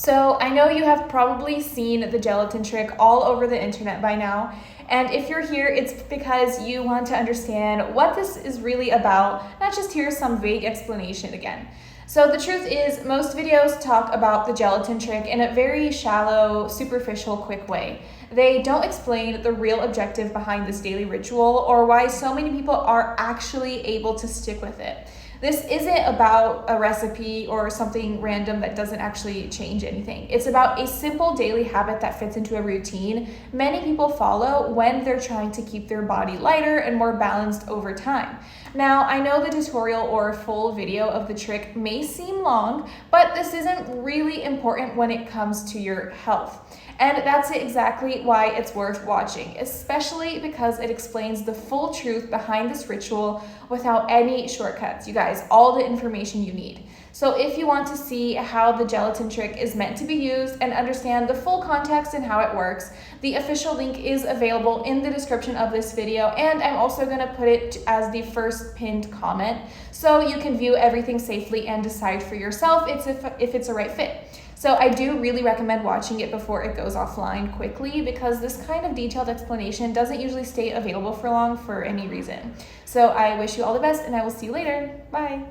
So I know you have probably seen the gelatin trick all over the internet by now. And if you're here, it's because you want to understand what this is really about, not just hear some vague explanation again. So the truth is, most videos talk about the gelatin trick in a very shallow, superficial, quick way. They don't explain the real objective behind this daily ritual or why so many people are actually able to stick with it. This isn't about a recipe or something random that doesn't actually change anything. It's about a simple daily habit that fits into a routine many people follow when they're trying to keep their body lighter and more balanced over time. Now, I know the tutorial or full video of the trick may seem long, but this isn't really important when it comes to your health. And that's exactly why it's worth watching, especially because it explains the full truth behind this ritual without any shortcuts. You guys, all the information you need. So if you want to see how the gelatin trick is meant to be used and understand the full context and how it works, the official link is available in the description of this video, and I'm also going to put it as the first pinned comment so you can view everything safely and decide for yourself if it's a right fit. So I do really recommend watching it before it goes offline quickly, because this kind of detailed explanation doesn't usually stay available for long for any reason. So I wish you all the best, and I will see you later. Bye.